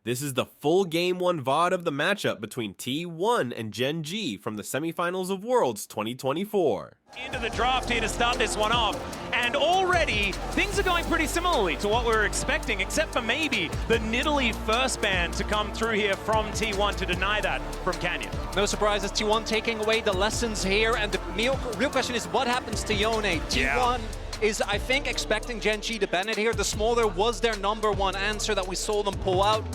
This is the full Game 1 VOD of the matchup between T1 and Gen.G from the Semifinals of Worlds 2024. Into the draft here to start this one off, and already things are going pretty similarly to what we were expecting, except for maybe the Nidalee first ban to come through here from T1 to deny that from Canyon. No surprises, T1 taking away the lessons here, and the real question is what happens to Yone? T1 is, I think, expecting Gen.G to ban it here. The smaller was their #1 answer that we saw them pull out.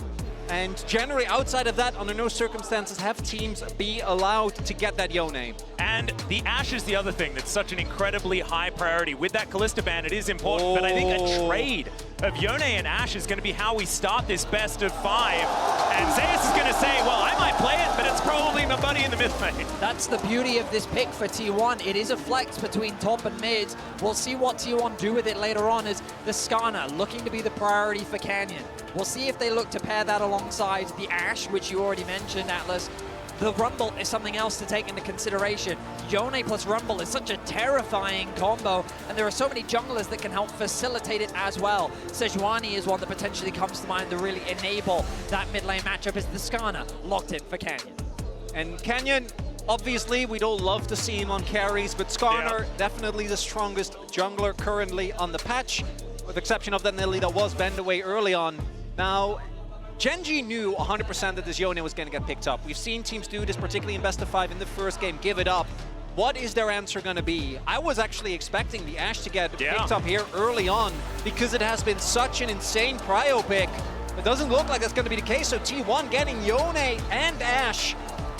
And generally, outside of that, under no circumstances have teams be allowed to get that Yone. And the Ashe is the other thing that's such an incredibly high priority. With that Kalista ban, it is important, but I think a trade of Yone and Ashe is going to be how we start this best of 5. And Zeus is going to say, well, I might play it, but it's probably nobody in the mid lane. That's the beauty of this pick for T1. It is a flex between top and mid. We'll see what T1 do with it later on, as the Skarner looking to be the priority for Canyon. We'll see if they look to pair that alongside the Ashe, which you already mentioned, Atlas. The Rumble is something else to take into consideration. Yone plus Rumble is such a terrifying combo, and there are so many junglers that can help facilitate it as well. Sejuani is one that potentially comes to mind to really enable that mid lane matchup, as the Skarner locked in for Canyon. And Canyon, obviously, we'd all love to see him on carries, but Skarner, definitely the strongest jungler currently on the patch, with the exception of that Nidalee that was banned away early on. Now, Gen.G knew 100% that this Yone was going to get picked up. We've seen teams do this, particularly in best of 5 in the first game, give it up. What is their answer going to be? I was actually expecting the Ashe to get picked up here early on, because it has been such an insane prio pick. It doesn't look like that's going to be the case, so T1 getting Yone and Ashe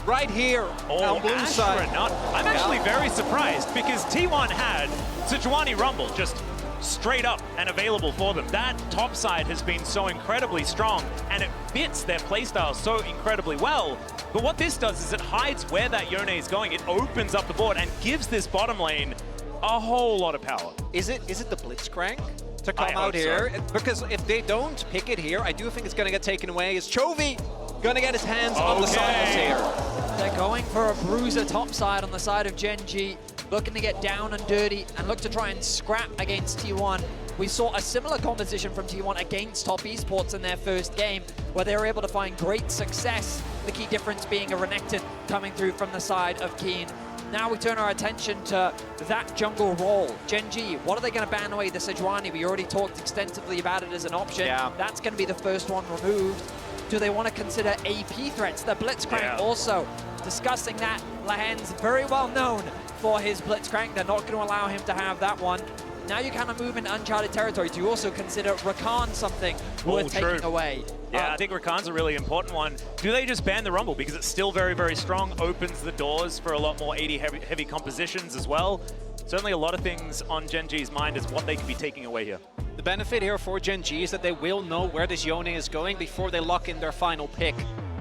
right here on blue side. I'm actually very surprised, because T1 had Sejuani Rumble just straight up and available for them. That top side has been so incredibly strong, and it fits their playstyle so incredibly well. But what this does is it hides where that Yone is going. It opens up the board and gives this bottom lane a whole lot of power. Is it the Blitzcrank to come out here? So. Because if they don't pick it here, I do think it's going to get taken away. Is Chovy going to get his hands on the Silence here? They're going for a bruiser top side on the side of Gen.G, looking to get down and dirty and look to try and scrap against T1. We saw a similar composition from T1 against top Esports in their first game, where they were able to find great success, the key difference being a Renekton coming through from the side of Keen. Now we turn our attention to that jungle role. Gen.G, what are they going to ban away? The Sejuani, we already talked extensively about it as an option. That's going to be the first one removed. Do they want to consider AP threats? The Blitzcrank also discussing that. Lahen's very well known for his Blitzcrank. They're not going to allow him to have that one. Now you kind of move into uncharted territory. Do you also consider Rakan something worth taking away? Yeah, I think Rakan's a really important one. Do they just ban the Rumble? Because it's still very, very strong, opens the doors for a lot more 80 heavy compositions as well. Certainly a lot of things on Gen.G's mind is what they could be taking away here. The benefit here for Gen.G is that they will know where this Yone is going before they lock in their final pick.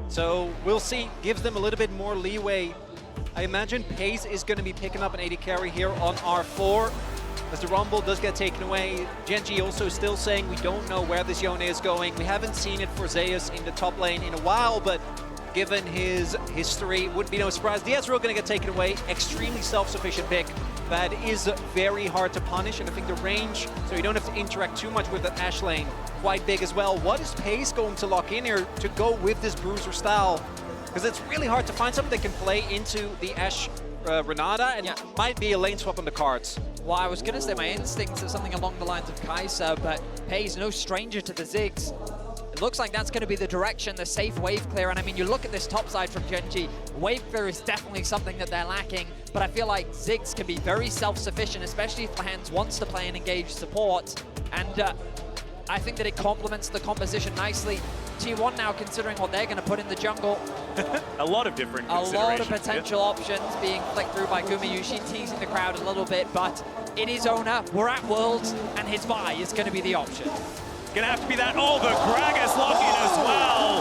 So we'll see, gives them a little bit more leeway. I imagine Pace is going to be picking up an 80 carry here on R4. As the Rumble does get taken away, Gen.G also still saying we don't know where this Yone is going. We haven't seen it for Zeus in the top lane in a while, but given his history, wouldn't be no surprise. The Ezreal going to get taken away. Extremely self-sufficient pick. That is very hard to punish, and I think the range, so you don't have to interact too much with that Ashe lane, quite big as well. What is Pace going to lock in here to go with this Bruiser style? Because it's really hard to find something that can play into the Ashe Renata, and might be a lane swap on the cards. Well, I was going to say my instincts are something along the lines of Kai'Sa, but Pace no stranger to the Ziggs. It looks like that's going to be the direction, the safe wave clear. And I mean, you look at this top side from Gen.G, wave clear is definitely something that they're lacking, but I feel like Ziggs can be very self-sufficient, especially if Lahans wants to play and engage support. And I think that it complements the composition nicely. T1 now considering what they're going to put in the jungle. A lot of different considerations. A lot of potential options being flicked through by Gumayusi, teasing the crowd a little bit, but it is Ona. We're at Worlds, and his Vi is going to be the option. Gonna have to be that. Oh, the Gragas lock-in as well.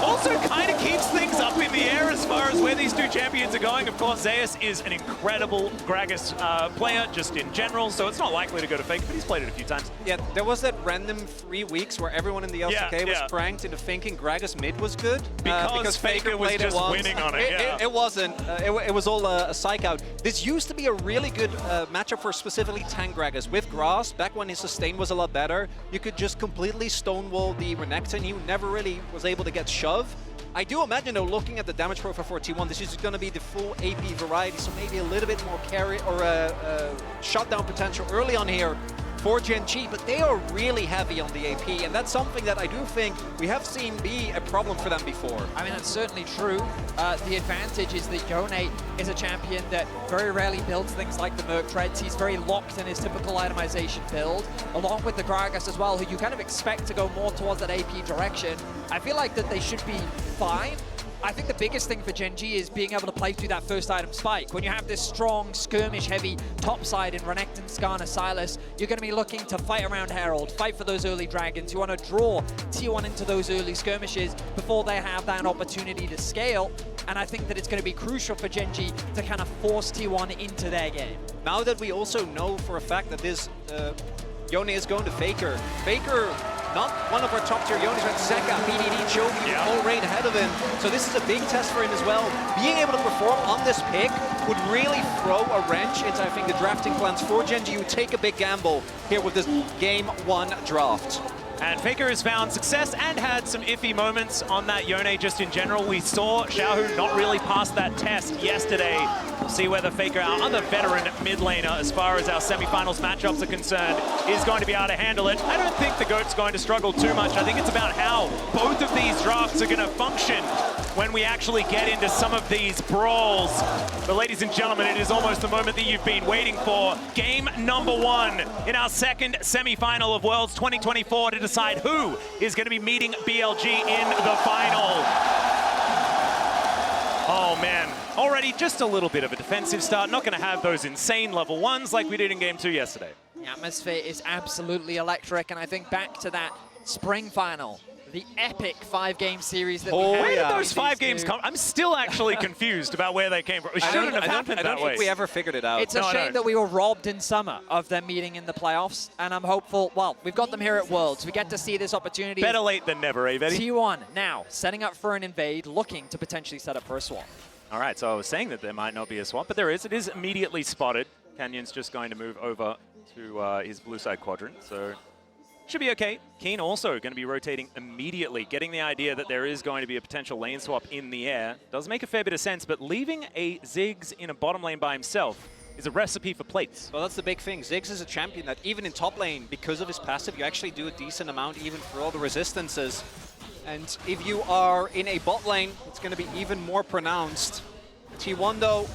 Also kind of keeps things up in the air as far as where these two two champions are going. Of course, Zeus is an incredible Gragas player just in general, so it's not likely to go to Faker, but he's played it a few times. Yeah, there was that random 3 weeks where everyone in the LCK was pranked into thinking Gragas mid was good. Because Faker was just winning on it, It wasn't. It was all a psych out. This used to be a really good matchup for specifically tank Gragas. With Grass, back when his sustain was a lot better, you could just completely stonewall the Renekton. He never really was able to get shoved. I do imagine, though, looking at the damage profile for T1, this is going to be the full AP variety, so maybe a little bit more carry or shutdown potential early on here for Gen.G, but they are really heavy on the AP, and that's something that I do think we have seen be a problem for them before. I mean, that's certainly true. The advantage is that Yone is a champion that very rarely builds things like the Merc Treads. He's very locked in his typical itemization build, along with the Gragas as well, who you kind of expect to go more towards that AP direction. I feel like that they should be fine. I think the biggest thing for Gen.G is being able to play through that first item spike. When you have this strong, skirmish-heavy topside in Renekton, Skarner, Sylas, you're going to be looking to fight around Herald, fight for those early dragons. You want to draw T1 into those early skirmishes before they have that opportunity to scale. And I think that it's going to be crucial for Gen.G to kind of force T1 into their game. Now that we also know for a fact that this Yone is going to Faker. Faker, not one of our top tier Yonis, but Zeka, BDD, Chovy, all right ahead of him. So this is a big test for him as well. Being able to perform on this pick would really throw a wrench into, I think, the drafting plans for Gen.G, who take a big gamble here with this Game 1 draft. And Faker has found success and had some iffy moments on that Yone just in general. We saw Xiaohu not really pass that test yesterday. We'll see whether Faker, our other veteran mid laner, as far as our semifinals matchups are concerned, is going to be able to handle it. I don't think the GOAT's going to struggle too much. I think it's about how both of these drafts are going to function when we actually get into some of these brawls. But ladies and gentlemen, it is almost the moment that you've been waiting for. Game number 1 in our second semifinal of Worlds 2024 to decide who is going to be meeting BLG in the final. Oh man, already just a little bit of a defensive start. Not going to have those insane level 1s like we did in Game 2 yesterday. The atmosphere is absolutely electric, and I think back to that spring final, the epic 5-game series that we had. Where did those 5 games come? I'm still actually confused about where they came from. It shouldn't have happened that way. I don't think we ever figured it out. It's a shame that we were robbed in summer of them meeting in the playoffs, and I'm hopeful, well, we've got them here at Worlds. We get to see this opportunity. Better late than never, eh, Betty? T1 now setting up for an invade, looking to potentially set up for a swap. All right, so I was saying that there might not be a swap, but there is. It is immediately spotted. Canyon's just going to move over to his blue side quadrant, so should be okay. Keen also going to be rotating immediately, getting the idea that there is going to be a potential lane swap in the air. Does make a fair bit of sense, but leaving a Ziggs in a bottom lane by himself is a recipe for plates. Well, that's the big thing. Ziggs is a champion that even in top lane, because of his passive, you actually do a decent amount even for all the resistances. And if you are in a bot lane, it's going to be even more pronounced. T1, though,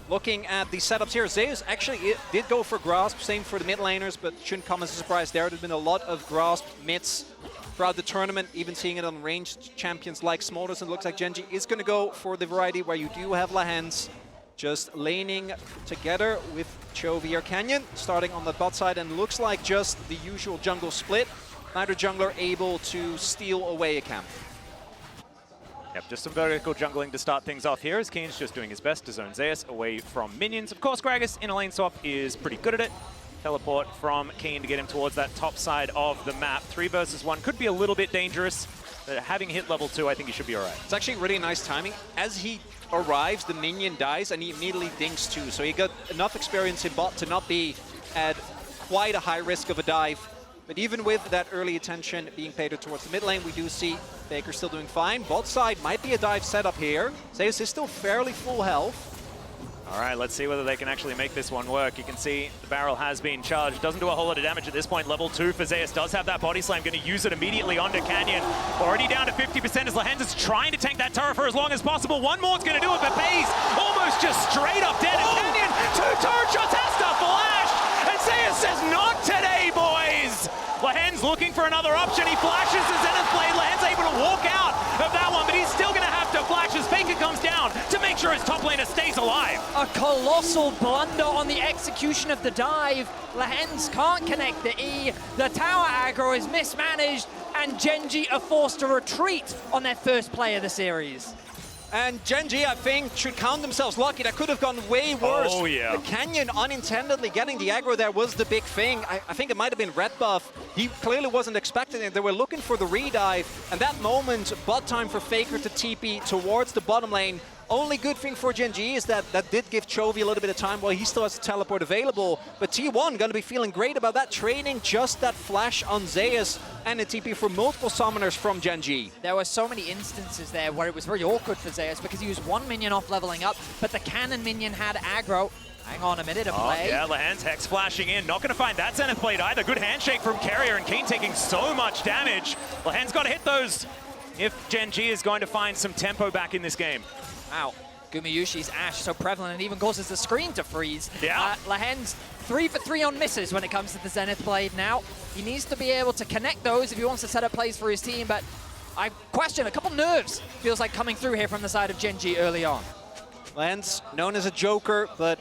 looking at the setups here, Zeus actually did go for Grasp, same for the mid laners, but shouldn't come as a surprise there. There's been a lot of Grasp mids throughout the tournament, even seeing it on ranged champions like Smolters, and it looks like Gen.G is going to go for the variety where you do have Lahens just laning together with Chovy or Canyon, starting on the bot side, and looks like just the usual jungle split. Neither jungler able to steal away a camp. Yep, just some vertical jungling to start things off here as Keen's just doing his best to zone Zeus away from minions. Of course, Gragas in a lane swap is pretty good at it. Teleport from Keen to get him towards that top side of the map. 3 versus 1 could be a little bit dangerous. Having hit level 2, I think he should be all right. It's actually really nice timing. As he arrives, the minion dies and he immediately dinks too. So he got enough experience in bot to not be at quite a high risk of a dive. But even with that early attention being paid towards the mid lane, we do see Baker still doing fine. Bot side might be a dive setup here. Zeus is still fairly full health. All right, let's see whether they can actually make this one work. You can see the barrel has been charged. Doesn't do a whole lot of damage at this point. Level 2 for Zeus does have that body slam. Going to use it immediately onto Canyon. Already down to 50% as Lahens is trying to tank that turret for as long as possible. One more is going to do it, but Pays almost just straight up dead. And Canyon, 2 turret shots, has to flash. And Zeus says, not today, boys. Lahens looking for another option. He flashes the Zenith Blade. Lahens able to walk out of that one, but he's still going to have to flash as Faker comes down to make sure his top laner stays alive. A colossal blunder on the execution of the dive. Lahens can't connect the E. The tower aggro is mismanaged, and Gen.G are forced to retreat on their first play of the series. And Gen.G, I think, should count themselves lucky. That could have gone way worse. Oh, yeah. The Canyon unintentionally getting the aggro there was the big thing. I think it might have been red buff. He clearly wasn't expecting it. They were looking for the redive. And that moment, bot time for Faker to TP towards the bottom lane. Only good thing for Gen.G is that did give Chovy a little bit of time while he still has a teleport available. But T1 going to be feeling great about that, trading just that flash on Zeus and a TP for multiple summoners from Gen.G. There were so many instances there where it was very awkward for Zeus because he was one minion off leveling up, but the cannon minion had aggro. Hang on a minute, a play. Yeah, Lehen's Hex flashing in. Not going to find that Zenith Blade either. Good handshake from Carrier, and Keen taking so much damage. Lehen's got to hit those if Gen.G is going to find some tempo back in this game. Wow, Gumayushi's Ash so prevalent, it even causes the screen to freeze. Yeah. Lehen's 3 for 3 on misses when it comes to the Zenith Blade now. He needs to be able to connect those if he wants to set up plays for his team, but I question a couple nerves feels like coming through here from the side of Gen.G early on. Lehen's known as a joker, but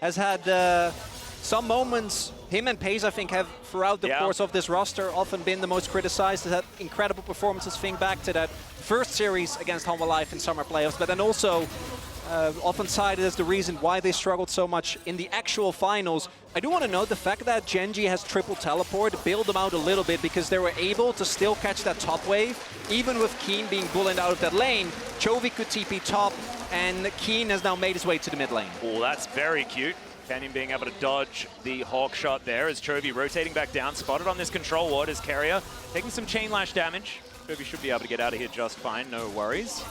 has had some moments. Him and Pace, I think, have throughout the course of this roster often been the most criticized. Has had incredible performances. Think back to that first series against Humble Life in summer playoffs, but then also often cited as the reason why they struggled so much in the actual finals. I do want to note the fact that Gen.G has triple teleport bailed them out a little bit because they were able to still catch that top wave, even with Keen being bullied out of that lane. Chovy could TP top, and Keen has now made his way to the mid lane. Oh, that's very cute. Canyon being able to dodge the Hawk shot there as Chovy rotating back down, spotted on this control ward as Carrier taking some chain lash damage. Chovy should be able to get out of here just fine, no worries.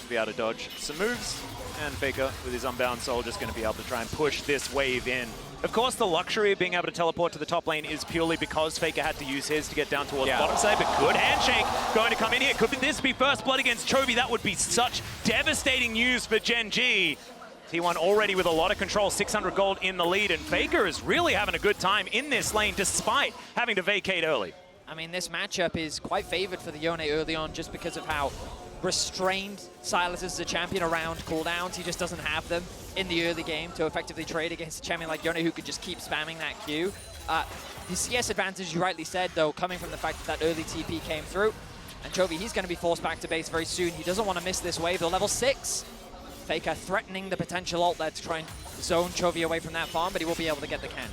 Should be able to dodge some moves, and Faker with his Unbound Soul just going to be able to try and push this wave in. Of course, the luxury of being able to teleport to the top lane is purely because Faker had to use his to get down towards the bottom side, but good handshake going to come in here. Could this be first blood against Chovy? That would be such devastating news for Gen.G. T1 already with a lot of control, 600 gold in the lead, and Faker is really having a good time in this lane despite having to vacate early. I mean, this matchup is quite favored for the Yone early on just because of how restrained Sylas is as a champion around cooldowns. He just doesn't have them in the early game to effectively trade against a champion like Yone who could just keep spamming that Q. The CS advantage, you rightly said, though, coming from the fact that early TP came through. And Chovy, he's going to be forced back to base very soon. He doesn't want to miss this wave. The level 6. Faker threatening the potential ult there to try and zone Chovy away from that farm, but he will be able to get the can.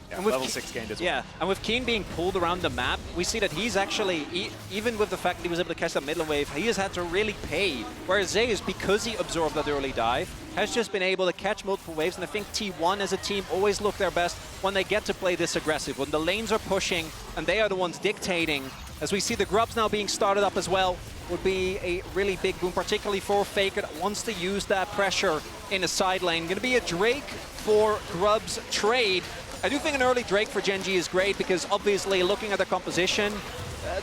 Yeah, and with level 6 gained as well. Yeah, and with Keen being pulled around the map, we see that he's actually, even with the fact that he was able to catch that middle wave, he has had to really pay. Whereas Zeus, because he absorbed that early dive, has just been able to catch multiple waves, and I think T1 as a team always look their best when they get to play this aggressive, when the lanes are pushing and they are the ones dictating. As we see the Grubs now being started up as well, would be a really big boom, particularly for Faker that wants to use that pressure in a side lane. Going to be a Drake for Grubs trade. I do think an early Drake for Gen.G is great because obviously looking at their composition,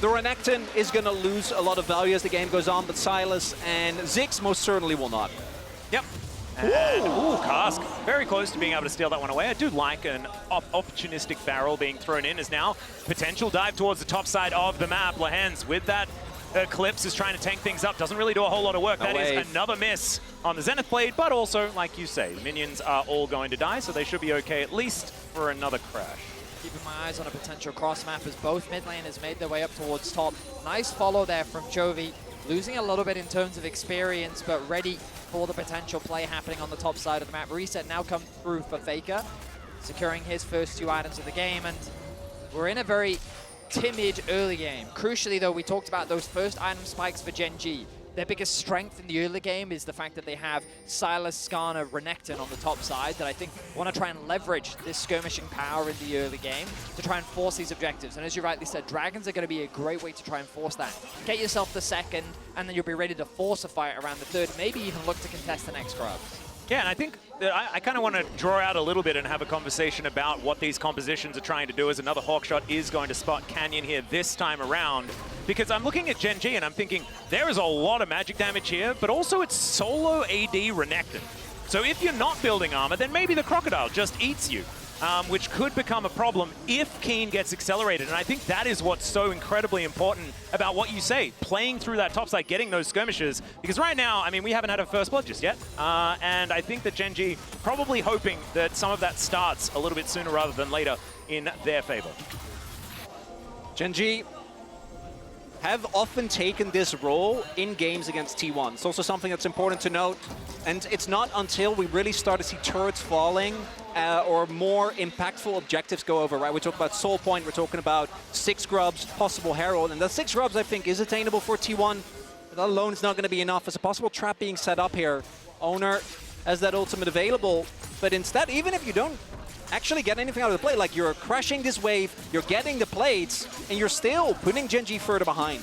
the Renekton is going to lose a lot of value as the game goes on, but Sylas and Ziggs most certainly will not. Yep. And, ooh, Cask, very close to being able to steal that one away. I do like an opportunistic barrel being thrown in as now potential dive towards the top side of the map. Lehen's with that Eclipse is trying to tank things up, doesn't really do a whole lot of work. That is another miss on the Zenith Blade, but also, like you say, the minions are all going to die, so they should be okay at least for another crash. Keeping my eyes on a potential cross map as both mid laners made their way up towards top. Nice follow there from Chovy, losing a little bit in terms of experience, but ready for the potential play happening on the top side of the map. Reset now come through for Faker, securing his first 2 items of the game, and we're in a very timid early game. Crucially, though, we talked about those first item spikes for Gen.G. Their biggest strength in the early game is the fact that they have Sylas, Skarner, Renekton on the top side that I think want to try and leverage this skirmishing power in the early game to try and force these objectives. And as you rightly said, Dragons are going to be a great way to try and force that. Get yourself the second, and then you'll be ready to force a fight around the third, maybe even look to contest the next Grubs. Yeah, and I think that I kind of want to draw out a little bit and have a conversation about what these compositions are trying to do, as another Hawkshot is going to spot Canyon here this time around. Because I'm looking at Gen.G and I'm thinking, there is a lot of magic damage here, but also it's solo AD Renekton. So if you're not building armor, then maybe the Crocodile just eats you. Which could become a problem if Keen gets accelerated. And I think that is what's so incredibly important about what you say, playing through that top side, getting those skirmishes. Because right now, I mean, we haven't had a first blood just yet. And I think that Gen.G probably hoping that some of that starts a little bit sooner rather than later in their favor. Gen.G have often taken this role in games against T1. It's also something that's important to note. And it's not until we really start to see turrets falling or more impactful objectives go over, right? We're talking about Soul Point, we're talking about 6 grubs, possible Herald. And the 6 grubs, I think, is attainable for T1. But that alone is not going to be enough. There's a possible trap being set up here. Owner has that ultimate available. But instead, even if you don't actually get anything out of the play, like you're crashing this wave, you're getting the plates, and you're still putting Gen.G further behind.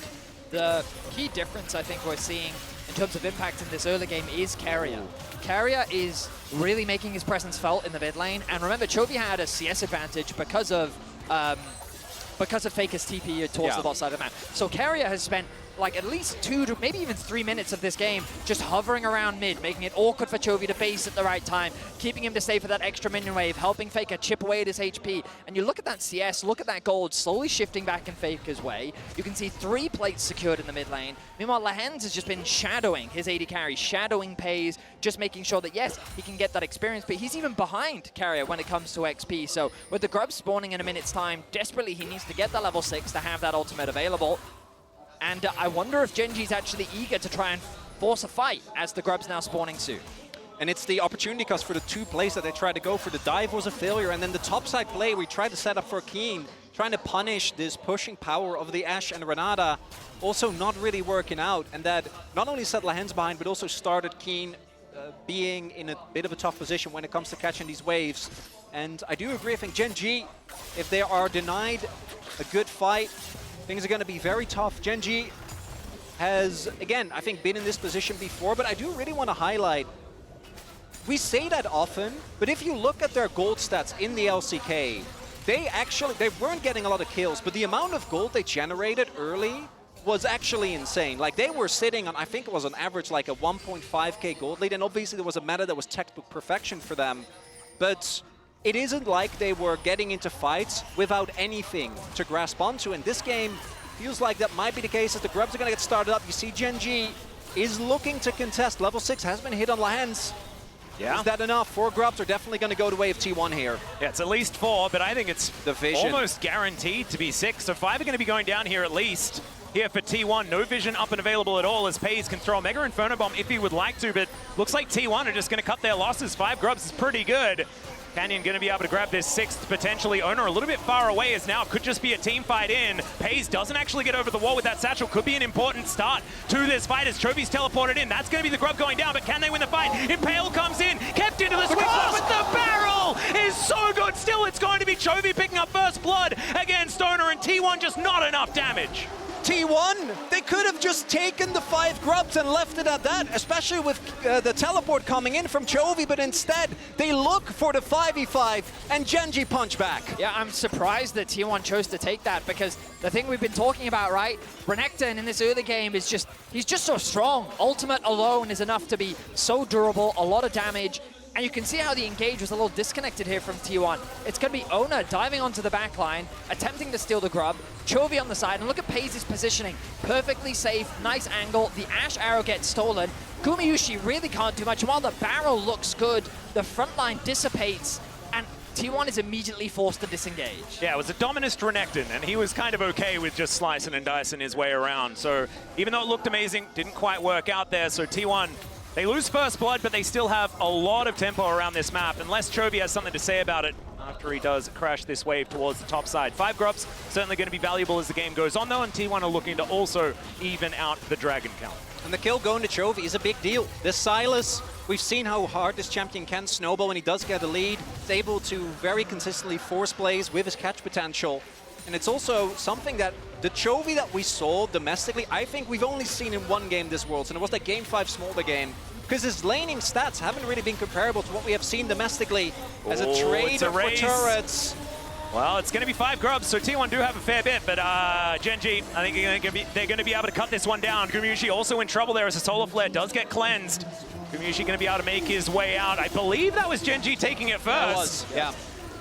The key difference I think we're seeing in terms of impact in this early game is Carrier. Carrier is really making his presence felt in the mid lane, and remember, Chovy had a CS advantage because of Faker's TP towards the bot side of the map. So Carrier has spent like at least 2 to maybe even 3 minutes of this game just hovering around mid, making it awkward for Chovy to base at the right time, keeping him to stay for that extra minion wave, helping Faker chip away at his HP. And you look at that CS, look at that gold slowly shifting back in Faker's way. You can see 3 plates secured in the mid lane. Meanwhile, Lehens has just been shadowing his AD carry, shadowing Pays, just making sure that, yes, he can get that experience, but he's even behind Carrier when it comes to XP. So with the grub spawning in a minute's time, desperately he needs to get that level 6 to have that ultimate available. And I wonder if Gen.G's actually eager to try and force a fight as the grub's now spawning soon. And it's the opportunity cost for the 2 plays that they tried to go for. The dive was a failure, and then the topside play we tried to set up for Keen, trying to punish this pushing power of the Ashe and Renata, also not really working out. And that not only set Lehens behind, but also started Keen being in a bit of a tough position when it comes to catching these waves. And I do agree, I think Gen.G, if they are denied a good fight, things are going to be very tough. Gen.G has, again, I think been in this position before, but I do really want to highlight, we say that often, but if you look at their gold stats in the LCK, they weren't getting a lot of kills, but the amount of gold they generated early was actually insane. Like, they were sitting on, I think it was on average like a 1.5k gold lead, and obviously there was a meta that was textbook perfection for them, but it isn't like they were getting into fights without anything to grasp onto. And this game feels like that might be the case as the grubs are going to get started up. You see Gen.G is looking to contest. Level 6 has been hit on Lehens. Yeah. Is that enough? 4 grubs are definitely going to go to wave T1 here. Yeah, it's at least 4, but I think it's the vision almost guaranteed to be 6. So 5 are going to be going down here at least. Here for T1, no vision up and available at all as Pays can throw a Mega Inferno Bomb if he would like to, but looks like T1 are just going to cut their losses. 5 grubs is pretty good. Canyon going to be able to grab this 6th, potentially. Owner a little bit far away as now could just be a team fight in. Pays doesn't actually get over the wall with that satchel. Could be an important start to this fight as Chovy's teleported in. That's going to be the grub going down, but can they win the fight? Impale comes in, kept into the sweet spot, but the barrel is so good. Still, it's going to be Chovy picking up first blood against Owner, and T1 just not enough damage. T1, they could have just taken the 5 grubs and left it at that, especially with the teleport coming in from Chovy, but instead they look for the 5v5 and Gen.G punch back. Yeah, I'm surprised that T1 chose to take that, because the thing we've been talking about, right? Renekton in this early game is just, he's just so strong. Ultimate alone is enough to be so durable, a lot of damage. And you can see how the engage was a little disconnected here from T1. It's going to be Owner diving onto the back line, attempting to steal the grub. Chovy on the side, and look at Pays' positioning. Perfectly safe, nice angle. The Ashe arrow gets stolen. Gumayushi really can't do much. And while the barrel looks good, the front line dissipates, and T1 is immediately forced to disengage. Yeah, it was a Dominus Renekton, and he was kind of okay with just slicing and dicing his way around. So even though it looked amazing, didn't quite work out there. So T1, they lose first blood, but they still have a lot of tempo around this map, unless Chovy has something to say about it after he does crash this wave towards the top side. 5 grubs, certainly going to be valuable as the game goes on, though, and T1 are looking to also even out the dragon count. And the kill going to Chovy is a big deal. This Silas, we've seen how hard this champion can snowball when he does get a lead. He's able to very consistently force plays with his catch potential. And it's also something that the Chovy that we saw domestically, I think we've only seen in one game this Worlds, and it was that Game 5 Smolder game. Because his laning stats haven't really been comparable to what we have seen domestically as a trader for turrets. Well, it's going to be 5 grubs, so T1 do have a fair bit, but Gen.G, I think they're going to be able to cut this one down. Gumayushi also in trouble there as the Solar Flare does get cleansed. Gumayushi going to be able to make his way out. I believe that was Gen.G taking it first. That was, yeah.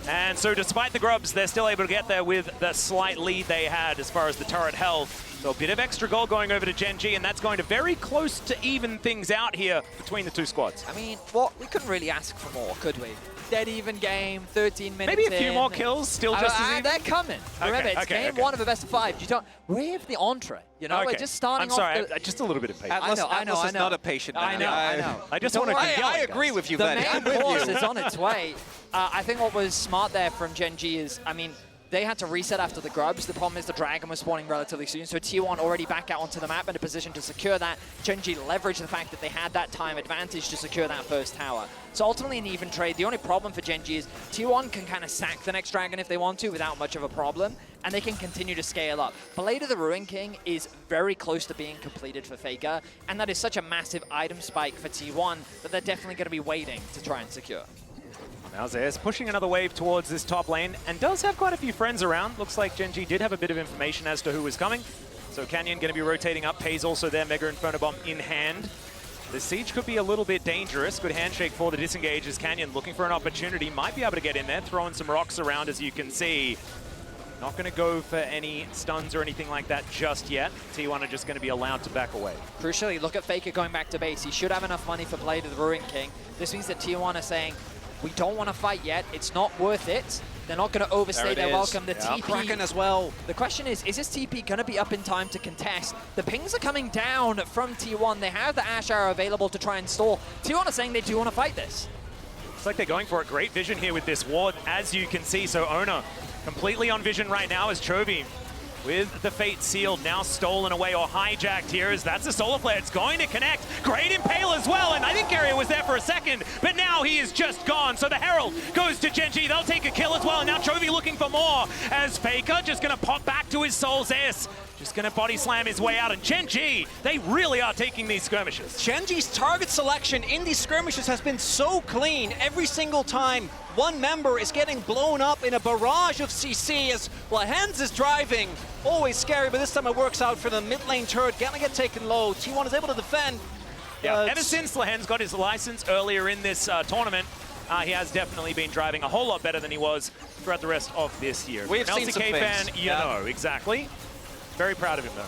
And so despite the grubs, they're still able to get there with the slight lead they had as far as the turret health. So a bit of extra gold going over to Gen.G, and that's going to very close to even things out here between the two squads. I mean, what we couldn't really ask for more, could we? dead even game, 13 minutes Maybe a few in. more kills, still just as even? They're coming. Remember, it's game one of a best of 5. You don't wave the entree. You know, we're just starting off. I'm sorry, just a little bit of patience. Atlas is not a patient man. I know. I just want to keep I going, agree guys. with you, The Vedi. main I'm with course you. is on its way. I think what was smart there from Gen.G is, I mean, they had to reset after the grubs. The problem is the Dragon was spawning relatively soon, so T1 already back out onto the map in a position to secure that. Gen.G leveraged the fact that they had that time advantage to secure that first tower. So ultimately an even trade. The only problem for Gen.G is T1 can kind of sack the next Dragon if they want to without much of a problem, and they can continue to scale up. Blade of the Ruin King is very close to being completed for Faker, and that is such a massive item spike for T1 that they're definitely going to be waiting to try and secure. Now Zayas pushing another wave towards this top lane and does have quite a few friends around. Looks like Gen.G did have a bit of information as to who was coming. So Canyon going to be rotating up. Pays also there, Mega Inferno Bomb in hand. The siege could be a little bit dangerous. Good handshake for the disengage as Canyon looking for an opportunity. Might be able to get in there, throwing some rocks around as you can see. Not going to go for any stuns or anything like that just yet. T1 are just going to be allowed to back away. Crucially, look at Faker going back to base. He should have enough money for Blade of the Ruin King. This means that T1 are saying, we don't want to fight yet. It's not worth it. They're not going to overstay their welcome. The TP Kraken as well. The question is this TP going to be up in time to contest? The pings are coming down from T1. They have the Ash Arrow available to try and stall. T1 are saying they do want to fight this. Looks like they're going for a great vision here with this ward, as you can see. So Ona completely on vision right now as Chovy with the Fate sealed, now stolen away or hijacked here as that's a solar flare. It's going to connect. Great Impale as well, and I think Area was there for a second, but now he is just gone. So the Herald goes to Gen.G. They'll take a kill as well, and now Chovy looking for more as Faker just going to pop back to his soul. Zayas just going to body slam his way out, and Gen.G, they really are taking these skirmishes. Gen.G's target selection in these skirmishes has been so clean every single time. One member is getting blown up in a barrage of CC as Lehens is driving. Always scary, but this time it works out for the mid lane turret. Gonna get taken low. T1 is able to defend. Yeah, ever since Lehens got his license earlier in this tournament, he has definitely been driving a whole lot better than he was throughout the rest of this year. We've seen some LCK fan, things. you know, exactly. Very proud of him, though.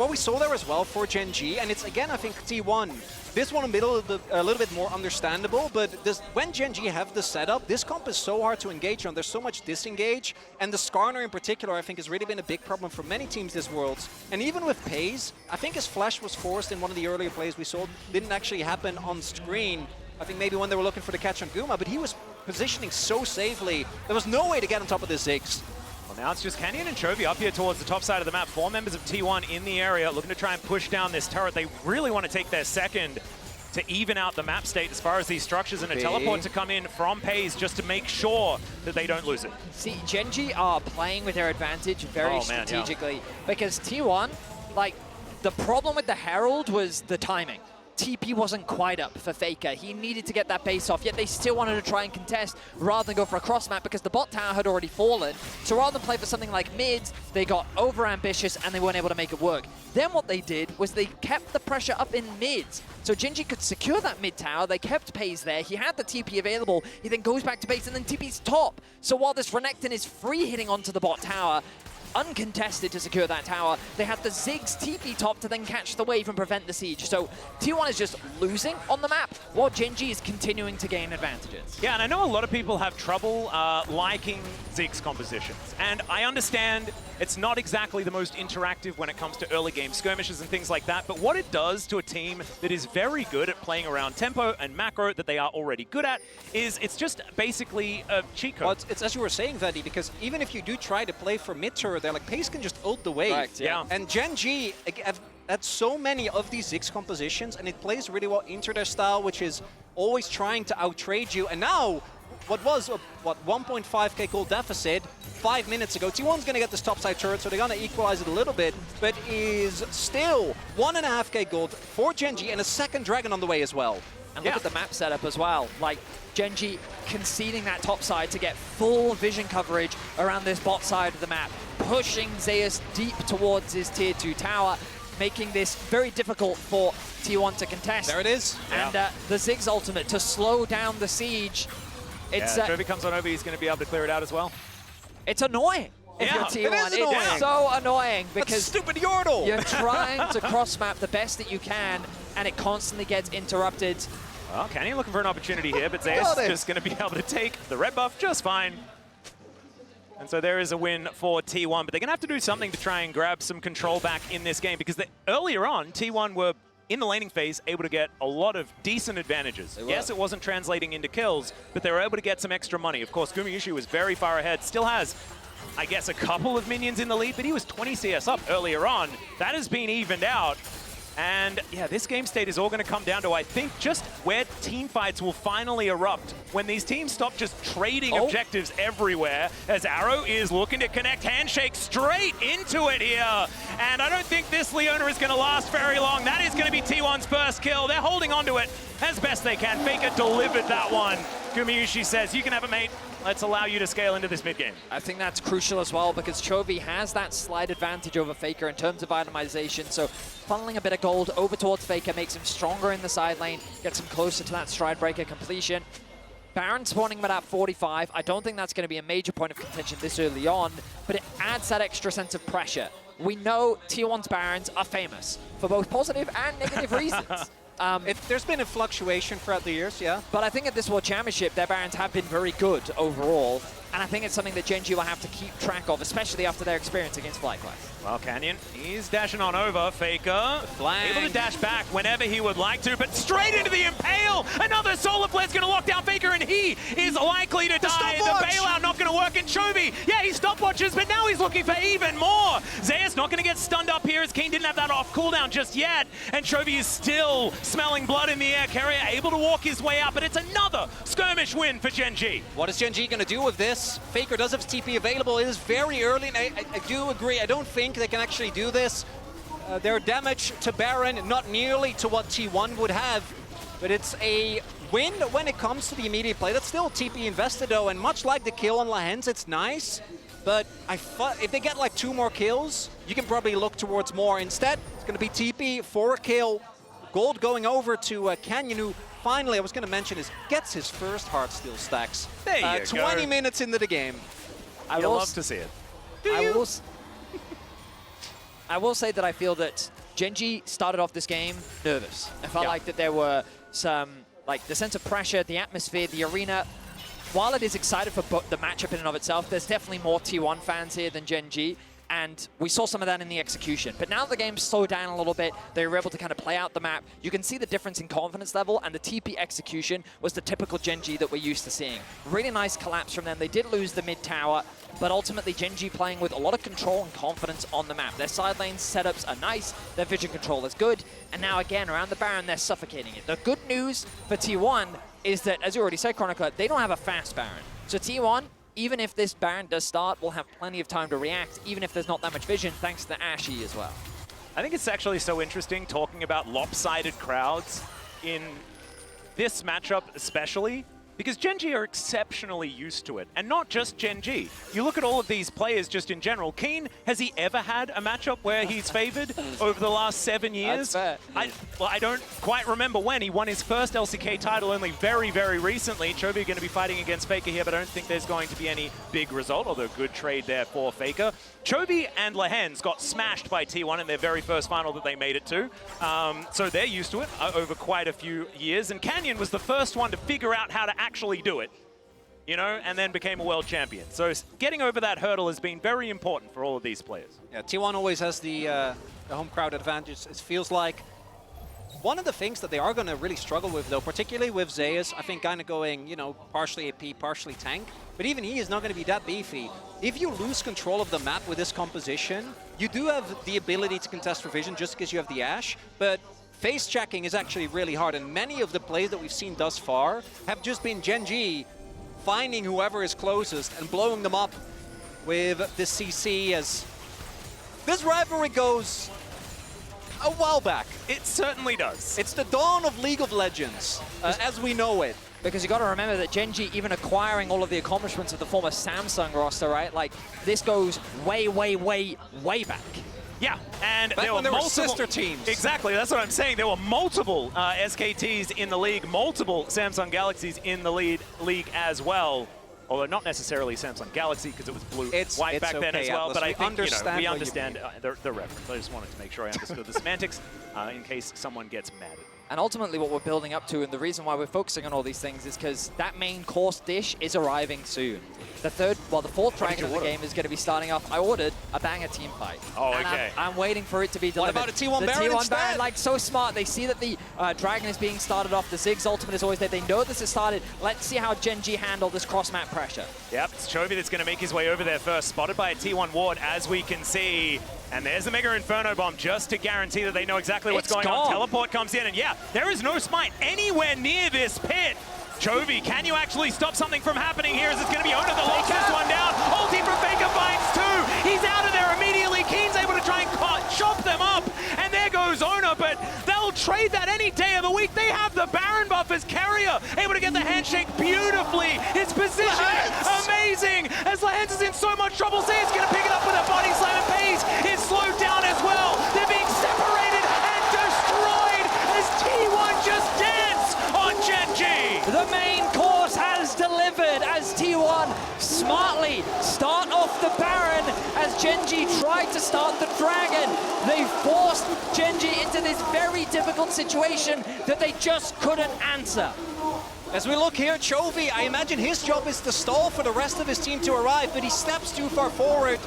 What we saw there as well for Gen.G, and it's again, I think, T1. This one a little bit more understandable, but when Gen.G have the setup, this comp is so hard to engage on. There's so much disengage, and the Skarner in particular, I think, has really been a big problem for many teams this Worlds. And even with Pays, I think his flash was forced in one of the earlier plays we saw. Didn't actually happen on screen. I think maybe when they were looking for the catch on Guma, but he was positioning so safely. There was no way to get on top of the Ziggs. Well, now it's just Canyon and Chovy up here towards the top side of the map. 4 members of T1 in the area looking to try and push down this turret. They really want to take their second to even out the map state as far as these structures, and a teleport to come in from Pays just to make sure that they don't lose it. See, Gen.G are playing with their advantage very strategically because T1, like, the problem with the Herald was the timing. TP wasn't quite up for Faker. He needed to get that base off, yet they still wanted to try and contest rather than go for a cross map because the bot tower had already fallen. So rather than play for something like mids, they got over ambitious and they weren't able to make it work. Then what they did was they kept the pressure up in mids. So Gen.G could secure that mid tower. They kept Pays there. He had the TP available. He then goes back to base and then TP's top. So while this Renekton is free hitting onto the bot tower, uncontested to secure that tower, they had the Ziggs TP top to then catch the wave and prevent the siege. So T1 is just losing on the map while Gen.G is continuing to gain advantages. Yeah, and I know a lot of people have trouble liking Ziggs compositions, and I understand it's not exactly the most interactive when it comes to early game skirmishes and things like that, but what it does to a team that is very good at playing around tempo and macro that they are already good at is it's just basically a cheat code. Well, it's as you were saying, Vedi, because even if you do try to play for mid turret, they're like, Pays can just ult the wave. Correct, yeah. And Gen.G have had so many of these Ziggs compositions, and it plays really well into their style, which is always trying to outtrade you. And now, what was, 1.5k gold deficit 5 minutes ago, T1's going to get this topside turret, so they're going to equalize it a little bit, but is still 1.5k gold for Gen.G and a second dragon on the way as well. And look at the map setup as well. Like, Gen.G conceding that top side to get full vision coverage around this bot side of the map, pushing Zayas deep towards his tier 2 tower, making this very difficult for T1 to contest. There it is. And the Ziggs ultimate to slow down the siege. It's Chovy comes on over, he's going to be able to clear it out as well. It's annoying. If you're T1. It is annoying. It's so annoying because That's stupid Yordle. you're trying to cross map the best that you can, and it constantly gets interrupted. Well, Canyon looking for an opportunity here, but Zeus is just going to be able to take the red buff just fine. And so there is a win for T1, but they're going to have to do something to try and grab some control back in this game, because earlier on, T1 were in the laning phase able to get a lot of decent advantages. Yes, it wasn't translating into kills, but they were able to get some extra money. Of course, Gumayushi was very far ahead, still has, I guess, a couple of minions in the lead, but he was 20 CS up earlier on. That has been evened out. And yeah, this game state is all going to come down to, I think, just where team fights will finally erupt when these teams stop just trading objectives everywhere, as Arrow is looking to connect Handshake straight into it here. And I don't think this Leona is going to last very long. That is going to be T1's first kill. They're holding onto it as best they can. Faker delivered that one. Gumayushi says, you can have it, mate. Let's allow you to scale into this mid-game. I think that's crucial as well, because Chovy has that slight advantage over Faker in terms of itemization, so funneling a bit of gold over towards Faker makes him stronger in the side lane, gets him closer to that Stride Breaker completion. Baron spawning him at 45, I don't think that's going to be a major point of contention this early on, but it adds that extra sense of pressure. We know T1's Barons are famous for both positive and negative reasons. There's been a fluctuation throughout the years, yeah. But I think at this World Championship, their Barons have been very good overall. And I think it's something that Gen.G will have to keep track of, especially after their experience against FlyQuest. Well, Canyon, he's dashing on over. Faker, able to dash back whenever he would like to, but straight into the Impale! Another Solar Flare's going to lock down Faker, and he is likely to die. The bailout not going to work in Chovy. Yeah, he stopwatches, but now he's looking for even more. Zeus not going to get stunned up here, as Keen didn't have that off cooldown just yet, and Chovy is still smelling blood in the air. Carrier able to walk his way out, but it's another skirmish win for Gen.G. What is Gen.G going to do with this? Faker does have TP available. It is very early, and I do agree. I don't think they can actually do this. Their damage to Baron, not nearly to what T1 would have, but it's a win when it comes to the immediate play. That's still TP invested, though, and much like the kill on Lahens, it's nice, but if they get like 2 more kills, you can probably look towards more. Instead, it's going to be TP for a kill. Gold going over to Canyon, who finally, I was going to mention, gets his first Heartsteel stacks. There you 20 minutes into the game. I love to see it. I will say that I feel that Gen.G started off this game nervous. I felt like that there were some, like the sense of pressure, the atmosphere, the arena. While it is excited for the matchup in and of itself, there's definitely more T1 fans here than Gen.G. And we saw some of that in the execution. But now the game's slowed down a little bit, they were able to kind of play out the map. You can see the difference in confidence level, and the TP execution was the typical Gen.G that we're used to seeing. Really nice collapse from them. They did lose the mid tower, but ultimately Gen.G playing with a lot of control and confidence on the map. Their side lane setups are nice, their vision control is good, and now again, around the Baron, they're suffocating it. The good news for T1 is that, as you already said, Chronicler, they don't have a fast Baron. So T1, even if this Baron does start, we'll have plenty of time to react, even if there's not that much vision, thanks to Ashy as well. I think it's actually so interesting talking about lopsided crowds in this matchup especially, because Gen.G are exceptionally used to it, and not just Gen.G. You look at all of these players just in general. Keen, has he ever had a matchup where he's favored over the last 7 years? That's fair. I don't quite remember when. He won his first LCK title only very, very recently. Chovy going to be fighting against Faker here, but I don't think there's going to be any big result, although good trade there for Faker. Chovy and Lahens got smashed by T1 in their very first final that they made it to. So they're used to it over quite a few years. And Canyon was the first one to figure out how to actually do it, you know, and then became a world champion. So getting over that hurdle has been very important for all of these players. Yeah, T1 always has the home crowd advantage. It feels like one of the things that they are going to really struggle with, though, particularly with Zeus, I think kind of going, you know, partially AP, partially tank, but even he is not going to be that beefy. If you lose control of the map with this composition, you do have the ability to contest for vision just because you have the Ashe, but face checking is actually really hard, and many of the plays that we've seen thus far have just been Gen.G finding whoever is closest and blowing them up with the CC, as this rivalry goes a while back. It certainly does. It's the dawn of League of Legends, as we know it. Because you got to remember that Gen.G, even acquiring all of the accomplishments of the former Samsung roster, right? Like, this goes way, way, way, way back. Yeah, and back there when were multiple sister teams. Exactly, that's what I'm saying. There were multiple SKTs in the league, multiple Samsung Galaxies in the league as well. Although not necessarily Samsung Galaxy, because it was white back then as well. Atlas. But I think we understand the the reference. I just wanted to make sure I understood the semantics in case someone gets mad at me. And ultimately what we're building up to, and the reason why we're focusing on all these things, is because that main course dish is arriving soon. The fourth dragon of the game is going to be starting off. I ordered a banger team fight. Oh, and okay. I'm waiting for it to be delivered. What about a T1 the Baron T1 instead? Baron, like, so smart. They see that the dragon is being started off. The Ziggs ultimate is always there. They know this has started. Let's see how Gen.G handle this cross-map pressure. Yep, it's Chovy that's going to make his way over there first. Spotted by a T1 ward, as we can see. And there's a Mega Inferno Bomb just to guarantee that they know exactly what's going on. Teleport comes in, and yeah, there is no smite anywhere near this pit. Chovy, can you actually stop something from happening here? Is it going to be Ona that locks this one down? Ulti from Faker finds two. He's out of there immediately. Keen's able to try and chop them up. And there goes Ona, but they'll trade that any day of the week. They have the Baron buff as carrier, able to get the handshake beautifully. His position amazing. As Lehens is in so much trouble, Zay's going to pick it up with a body slam, and Pace is slowed down as well. They're being separated and destroyed as T1 just dance on Gen.G. The main course has delivered as T1 smartly start off the Baron as Gen.G tried to start the Dragon. They forced Gen.G into this very difficult situation that they just couldn't answer. As we look here, Chovy, I imagine his job is to stall for the rest of his team to arrive, but he steps too far forward.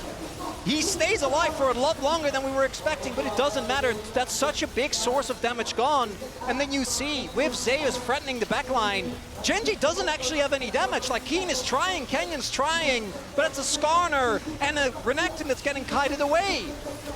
He stays alive for a lot longer than we were expecting, but it doesn't matter. That's such a big source of damage gone. And then you see, with Zeus threatening the backline, Gen.G doesn't actually have any damage. Like, Keen is trying, Kenyon's trying, but it's a Skarner and a Renekton that's getting kited away.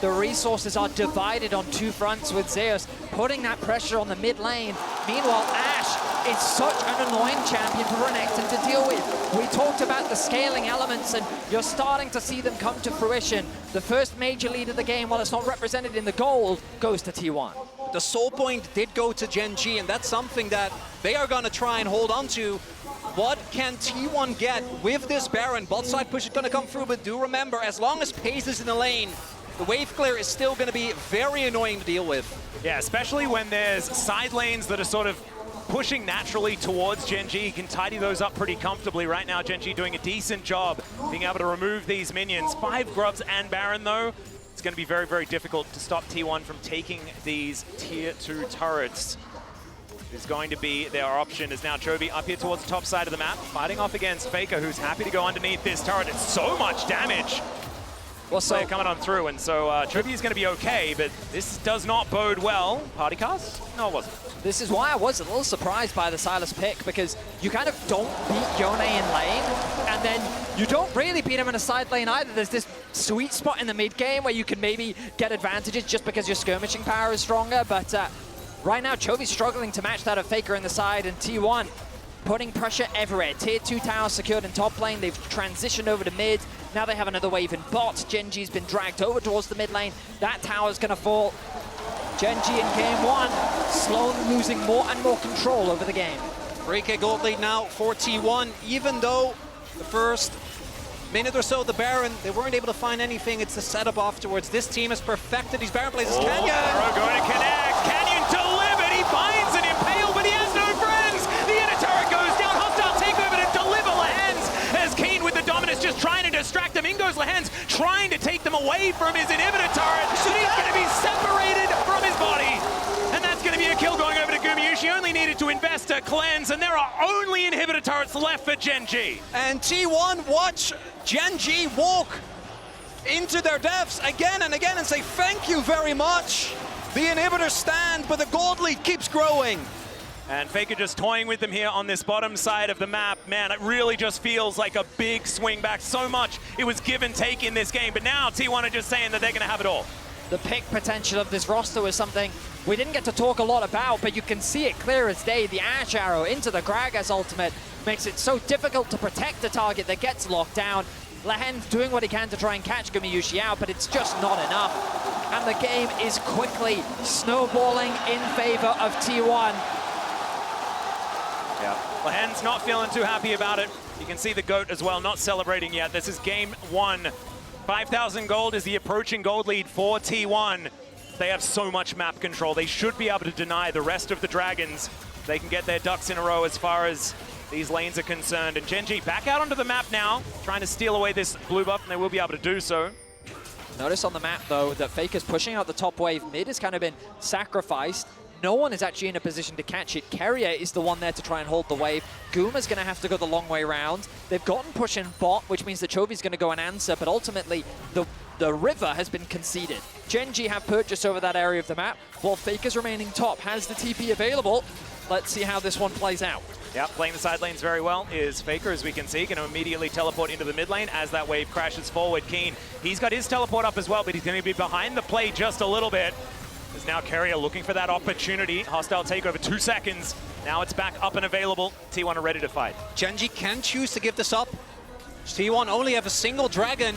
The resources are divided on two fronts with Zeus, putting that pressure on the mid lane. Meanwhile, Ashe is such an annoying champion for Renekton to deal with. We talked about the scaling elements, and you're starting to see them come to fruition. The first major lead of the game, while it's not represented in the gold, goes to T1. The soul point did go to Gen.G, and that's something that they are going to try and hold on to. What can T1 get with this Baron? Bot side push is going to come through, but do remember, as long as Pace is in the lane, the wave clear is still going to be very annoying to deal with. Yeah, especially when there's side lanes that are sort of pushing naturally towards Gen.G. He can tidy those up pretty comfortably. Right now, Gen.G doing a decent job being able to remove these minions. 5 Grubs and Baron, though. It's going to be very, very difficult to stop T1 from taking these tier 2 turrets. Is going to be their option. Is now Chovy up here towards the top side of the map, fighting off against Faker, who's happy to go underneath this turret. It's so much damage. Well, so Coming on through, and so Chovy is going to be okay, but this does not bode well. Party cast? No, it wasn't. this is why I was a little surprised by the Sylas pick, because you kind of don't beat Yone in lane, and then you don't really beat him in a side lane either. There's this sweet spot in the mid game where you can maybe get advantages just because your skirmishing power is stronger, but right now Chovy's struggling to match that of Faker in the side, and T1 putting pressure everywhere. Tier 2 towers secured in top lane. They've transitioned over to mid. Now they have another wave in bot. Gen.G's been dragged over towards the mid lane. That tower's going to fall. Gen.G in game one, slowly losing more and more control over the game. 3K gold lead now for T1, even though the first minute or so, the Baron, they weren't able to find anything. It's the setup afterwards. This team has perfected these Baron plays. Canyon! Going to connect. Canyon delivered. He finds an Impale, but he has no friends. The inner turret goes down. Hostile takeover to deliver Lehens. As Keen with the dominance just trying to distract him. In goes Lehens, trying to take them away from his inhibitor turret. So he's going to be separated from his body. And that's going to be a kill going over to Gumiyu. She only needed to invest a cleanse, and there are only inhibitor turrets left for Gen.G. And T1 watch Gen.G walk into their deaths again and again and say thank you very much. The inhibitors stand, but the gold lead keeps growing. And Faker just toying with them here on this bottom side of the map. Man, it really just feels like a big swing back. So much it was give and take in this game, but now T1 are just saying that they're going to have it all. The pick potential of this roster was something we didn't get to talk a lot about, but you can see it clear as day. The Ash Arrow into the Gragas ultimate makes it so difficult to protect the target that gets locked down. Lehens doing what he can to try and catch Gumiyu out, but it's just not enough. And the game is quickly snowballing in favor of T1. Yeah, Lehens not feeling too happy about it. You can see the GOAT as well, not celebrating yet. This is game one. 5,000 gold is the approaching gold lead for T1. They have so much map control. They should be able to deny the rest of the Dragons. They can get their ducks in a row as far as these lanes are concerned. And Gen.G back out onto the map now, trying to steal away this blue buff, and they will be able to do so. Notice on the map, though, that Faker's pushing out the top wave. Mid has kind of been sacrificed. no one is actually in a position to catch it. Carrier is the one there to try and hold the wave. Guma's going to have to go the long way round. They've gotten push in bot, which means that Chovy's going to go and answer, but ultimately the river has been conceded. Gen.G have purchase over that area of the map, while Faker's remaining top has the TP available. Let's see how this one plays out. Yeah, playing the side lanes very well is Faker, as we can see, going to immediately teleport into the mid lane as that wave crashes forward. Keen, he's got his teleport up as well, but he's going to be behind the play just a little bit. There's now Carrier looking for that opportunity. Hostile takeover, 2 seconds. Now it's back up and available. T1 are ready to fight. Gen.G can choose to give this up. T1 only have a single dragon,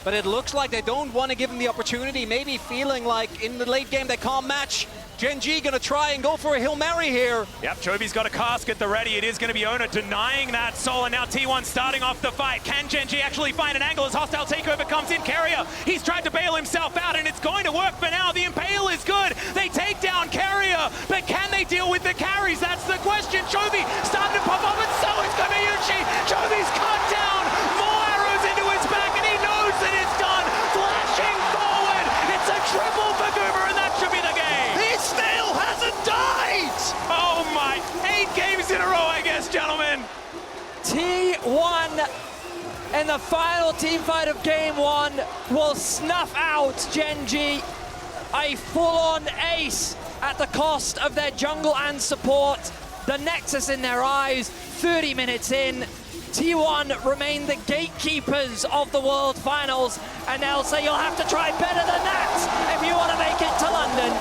but it looks like they don't want to give him the opportunity, maybe feeling like in the late game they can't match. Gen.G gonna try and go for a Hail Mary here. Yep, Chovy's got a cask at the ready. It is going to be Ona denying that soul, and now T1 starting off the fight. Can Gen.G actually find an angle as hostile takeover comes in? Carrier, he's tried to bail himself out, and it's going to work for now. The Impale is good. They take down Carrier, but can they deal with the carries? That's the question. Chovy starting to pop up, and so is Kobayushi. Chovy's cut down. More arrows into his back, and he knows that it's done. Flashing forward. It's a triple for Goober, and that should be the game. He still hasn't died! Oh my, 8 games in a row, I guess, gentlemen. T1 in the final team fight of game 1 will snuff out Gen.G. A full-on ace at the cost of their jungle and support. The Nexus in their eyes, 30 minutes in. T1 remain the gatekeepers of the World Finals, and they'll say you'll have to try better than that if you want to make it to London.